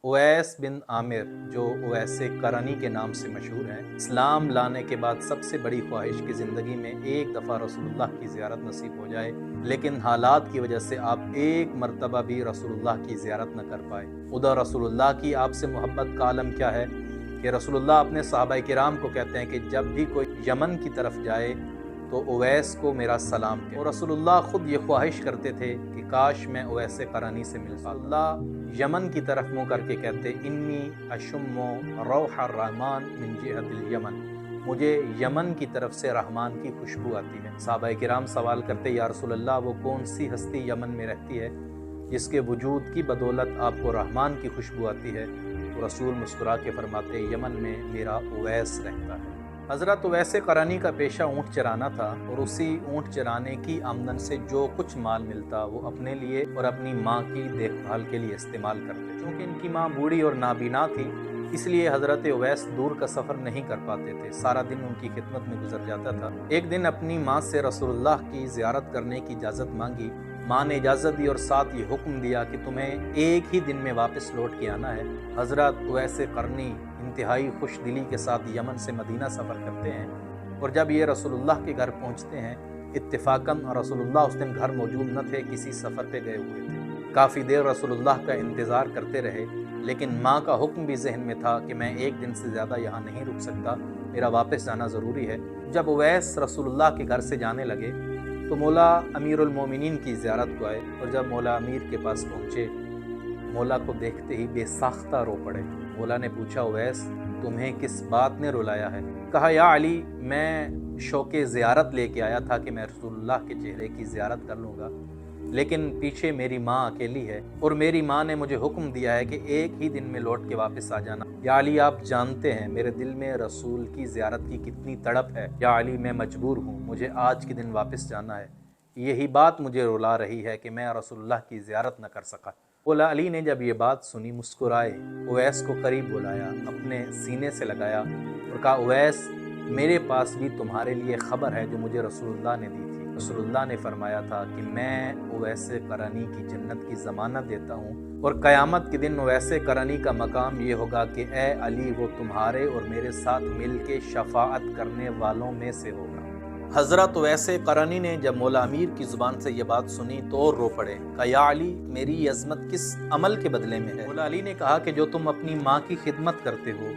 उवैस बिन आमिर जो उवैस करनी के नाम से मशहूर हैं, इस्लाम लाने के बाद सबसे बड़ी ख्वाहिश की ज़िंदगी में एक दफ़ा रसूलुल्लाह की ज़ियारत नसीब हो जाए, लेकिन हालात की वजह से आप एक मरतबा भी रसूलुल्लाह की ज़ियारत न कर पाए। उधर रसूलुल्लाह की आपसे मोहब्बत का आलम क्या है कि रसूलुल्लाह अपने सहाबाए किराम को कहते हैं कि जब भी कोई यमन की तरफ जाए तो उवैस को मेरा सलाम कहे। और रसूलुल्लाह ख़ुद ये ख्वाहिश करते थे कि काश मैं उवैस करनी से मिल पाता। अल्लाह यमन की तरफ मुँह करके कहते, इन्नी अशुम्मो रौहर रहमान मिन जिहतिल यमन, मुझे यमन की तरफ से रहमान की खुशबू आती है। सहाबाए किराम सवाल करते, या रसूलल्लाह वो कौन सी हस्ती यमन में रहती है जिसके वजूद की बदौलत आपको रहमान की खुशबू आती है? तो रसूल मुस्कुरा के फरमाते, यमन में मेरा उवैस रहता है। हज़रत उवैस करनी का पेशा ऊँट चराना था और उसी ऊँट चराने की आमदन से जो कुछ माल मिलता वो अपने लिए और अपनी माँ की देखभाल के लिए इस्तेमाल करते। क्योंकि इनकी माँ बूढ़ी और नाबीना थी, इसलिए हज़रत उवैस दूर का सफ़र नहीं कर पाते थे, सारा दिन उनकी खिदमत में गुजर जाता था। एक दिन अपनी माँ से रसूलुल्लाह की ज़ियारत करने की इजाज़त मांगी। माँ ने इजाज़त दी और साथ ये हुक्म दिया कि तुम्हें एक ही दिन में वापस लौट के आना है। हज़रत उवैस करनी इंतहाई खुश दिली के साथ यमन से मदीना सफ़र करते हैं और जब ये रसूलुल्लाह के घर पहुँचते हैं, इत्तेफाकन रसूलुल्लाह उस दिन घर मौजूद न थे, किसी सफ़र पे गए हुए थे। काफ़ी देर रसूलुल्लाह का इंतज़ार करते रहे, लेकिन माँ का हुक्म भी जहन में था कि मैं एक दिन से ज़्यादा यहाँ नहीं रुक सकता, मेरा वापस जाना ज़रूरी है। जब उवैस रसूलुल्लाह के घर से जाने लगे तो मौला अमीरुल मोमिनीन की ज़ियारत को आए और जब मौला अमीर के पास पहुँचे, मौला को देखते ही बेसाख्ता रो पड़े। मौला ने पूछा, उवैस तुम्हें किस बात ने रुलाया है? कहा, या अली, मैं शौक़े ज़ियारत लेके आया था कि मैं रसूलुल्लाह के चेहरे की ज़ियारत कर लूँगा, लेकिन पीछे मेरी माँ अकेली है और मेरी माँ ने मुझे हुक्म दिया है कि एक ही दिन में लौट के वापस आ जाना। या अली, आप जानते हैं मेरे दिल में रसूल की ज़ियारत की कितनी तड़प है। या अली, मैं मजबूर हूँ, मुझे आज के दिन वापस जाना है। यही बात मुझे रुला रही है कि मैं रसूलुल्लाह की ज़ियारत न कर सका। मौला अली ने जब ये बात सुनी, मुस्कुराए, उवैस को करीब बुलाया, अपने सीने से लगाया और कहा, उवैस, मेरे पास भी तुम्हारे लिए ख़बर है जो मुझे रसूलुल्लाह ने दी थी। रसूलुल्लाह ने फरमाया था कि मैं उवैस करनी की जन्नत की ज़मानत देता हूँ और क़यामत के दिन उवैस करनी का मकाम ये होगा कि ए अली, वो तुम्हारे और मेरे साथ मिल के शफ़ाअत करने वालों में से होगा। हज़रत उवैस करनी ने जब मौला अमीर की ज़ुबान से ये बात सुनी तो और रो पड़े। कहा, या अली, मेरी अज़मत किस अमल के बदले में है? मौला अली ने कहा कि जो तुम अपनी माँ की खिदमत करते हो,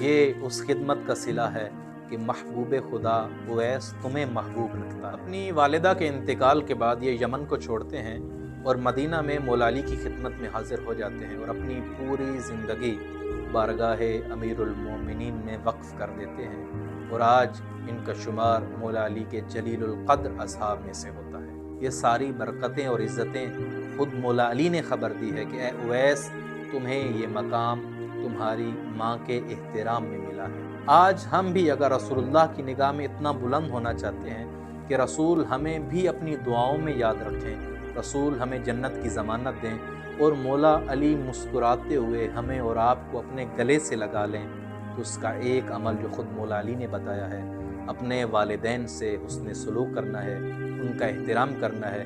ये उस खिदमत का सिला है कि महबूब खुदा उवैस तुम्हें महबूब रखता है। अपनी वालिदा के इंतकाल के बाद ये यमन को छोड़ते हैं और मदीना में मौला अली की खिदमत में हाजिर हो जाते हैं और अपनी पूरी ज़िंदगी बारगाह अमीरुल मोमिनीन में वक्फ़ कर देते हैं और आज इनका शुमार मौला अली के जलीलुल क़द्र असहाब में से होता है। ये सारी बरकतें और इज़्ज़तें खुद मौला अली ने ख़बर दी है कि ए उवैस, तुम्हें ये मकाम तुम्हारी माँ के एहतराम में मिला है। आज हम भी अगर रसूलुल्लाह की निगाह में इतना बुलंद होना चाहते हैं कि रसूल हमें भी अपनी दुआओं में याद रखें, रसूल हमें जन्नत की ज़मानत दें और मौला अली मुस्कुराते हुए हमें और आपको अपने गले से लगा लें, तो उसका एक अमल जो ख़ुद मौला अली ने बताया है, अपने वालिदैन से हुस्न सलूक करना है, उनका एहतराम करना है।